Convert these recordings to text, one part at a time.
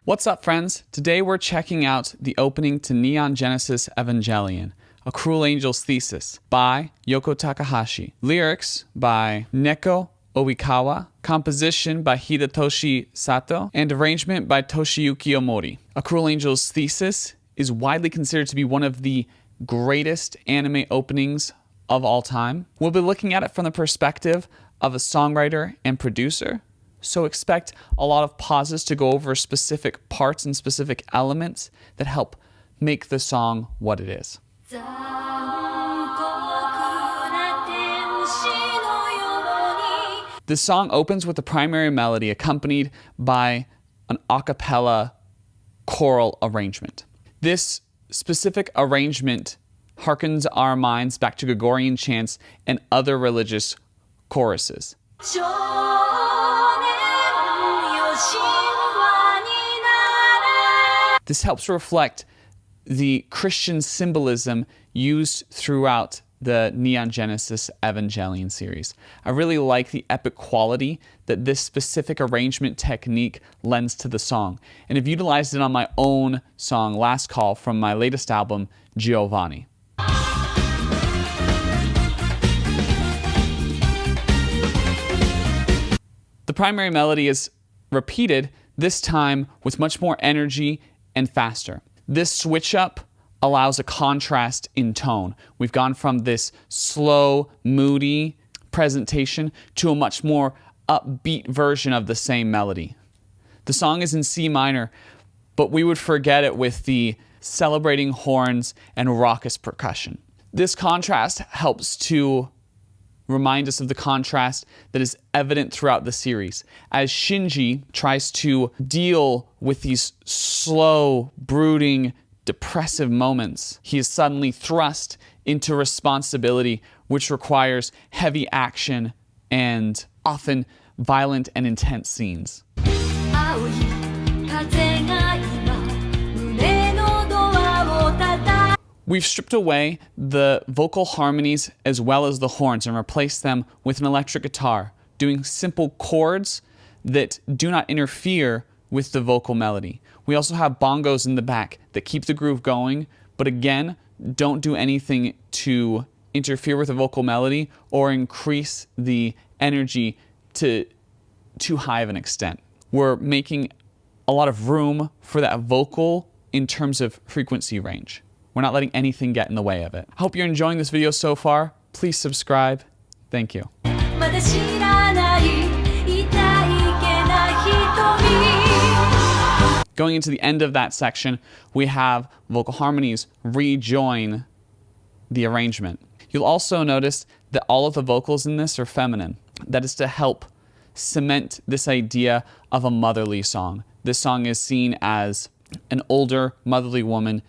What's up, friends? Today we're checking out the opening to Neon Genesis Evangelion, A Cruel Angel's Thesis by Yoko Takahashi. Lyrics by Neko Oikawa, composition by Hidetoshi Sato, and arrangement by Toshiyuki Omori. A Cruel Angel's Thesis is widely considered to be one of the greatest anime openings of all time. We'll be looking at it from the perspective of a songwriter and producer, so expect a lot of pauses to go over specific parts and specific elements that help make the song what it is. The song opens with the primary melody accompanied by an a cappella choral arrangement. This specific arrangement harkens our minds back to Gregorian chants and other religious choruses. This helps reflect the Christian symbolism used throughout the Neon Genesis Evangelion series. I really like the epic quality that this specific arrangement technique lends to the song, and I've utilized it on my own song, Last Call, from my latest album, Giovanni. The primary melody is repeated, this time with much more energy and faster. This switch up allows a contrast in tone. We've gone from this slow, moody presentation to a much more upbeat version of the same melody. The song is in C minor, but we would forget it with the celebrating horns and raucous percussion. This contrast helps to remind us of the contrast that is evident throughout the series. As Shinji tries to deal with these slow, brooding, depressive moments, he is suddenly thrust into responsibility, which requires heavy action and often violent and intense scenes. We've stripped away the vocal harmonies as well as the horns and replaced them with an electric guitar, doing simple chords that do not interfere with the vocal melody. We also have bongos in the back that keep the groove going, but again, don't do anything to interfere with the vocal melody or increase the energy to too high of an extent. We're making a lot of room for that vocal in terms of frequency range. We're not letting anything get in the way of it. I hope you're enjoying this video so far. Please subscribe. Thank you. Going into the end of that section, we have vocal harmonies rejoin the arrangement. You'll also notice that all of the vocals in this are feminine. That is to help cement this idea of a motherly song. This song is seen as an older motherly woman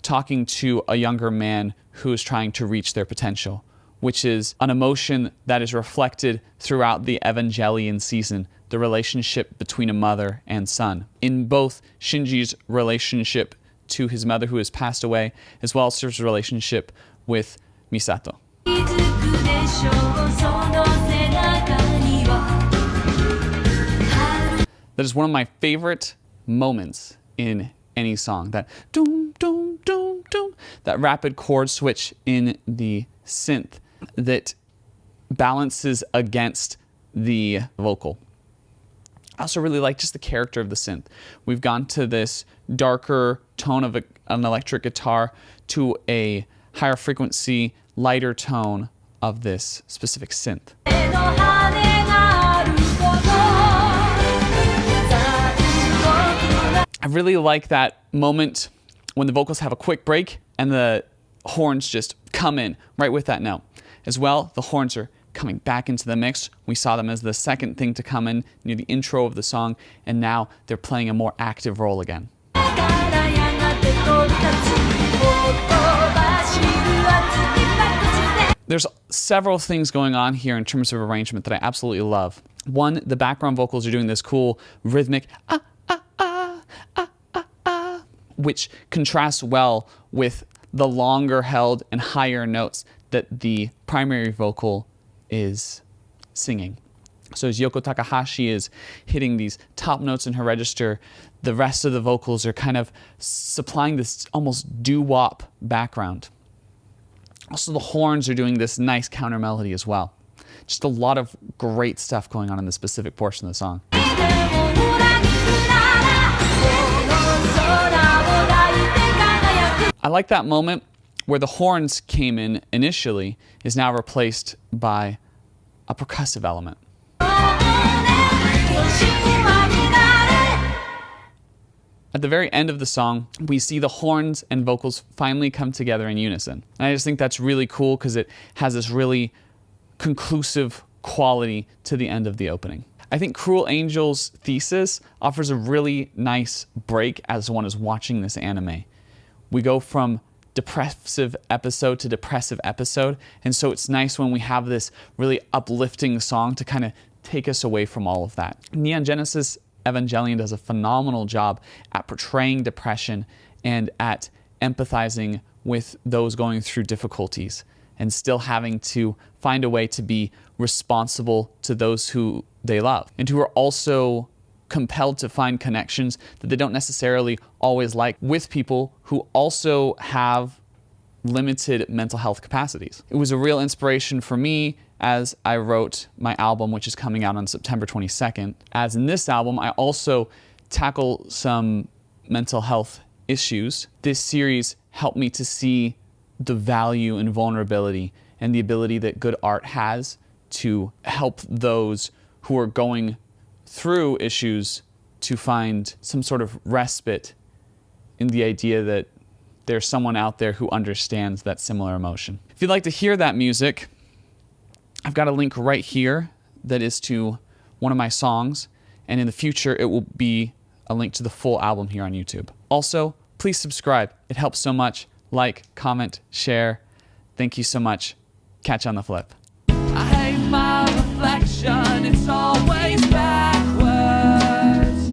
talking to a younger man who is trying to reach their potential, which is an emotion that is reflected throughout the Evangelion season, the relationship between a mother and son. In both Shinji's relationship to his mother who has passed away, as well as his relationship with Misato. That is one of my favorite moments in any song, that doom, doom, doom, doom, that rapid chord switch in the synth that balances against the vocal. I also really like just the character of the synth. We've gone to this darker tone of an electric guitar to a higher frequency, lighter tone of this specific synth. I really like that moment when the vocals have a quick break and the horns just come in right with that note. As well, the horns are coming back into the mix. We saw them as the second thing to come in near the intro of the song, and now they're playing a more active role again. There's several things going on here in terms of arrangement that I absolutely love. One, the background vocals are doing this cool rhythmic which contrasts well with the longer held and higher notes that the primary vocal is singing. So as Yoko Takahashi is hitting these top notes in her register, the rest of the vocals are kind of supplying this almost doo-wop background. Also, the horns are doing this nice counter melody as well. Just a lot of great stuff going on in this specific portion of the song. I like that moment where the horns came in initially is now replaced by a percussive element. At the very end of the song, we see the horns and vocals finally come together in unison. And I just think that's really cool because it has this really conclusive quality to the end of the opening. I think Cruel Angel's Thesis offers a really nice break as one is watching this anime. We go from depressive episode to depressive episode, and so it's nice when we have this really uplifting song to kind of take us away from all of that. Neon Genesis Evangelion does a phenomenal job at portraying depression and at empathizing with those going through difficulties and still having to find a way to be responsible to those who they love and who are also compelled to find connections that they don't necessarily always like with people who also have limited mental health capacities. It was a real inspiration for me as I wrote my album, which is coming out on September 22nd. As in this album, I also tackle some mental health issues. This series helped me to see the value in vulnerability and the ability that good art has to help those who are going through issues to find some sort of respite in the idea that there's someone out there who understands that similar emotion. If you'd like to hear that music, I've got a link right here that is to one of my songs, and in the future it will be a link to the full album here on YouTube. Also, please subscribe. It helps so much. Like, comment, share. Thank you so much. Catch you on the flip. I hate my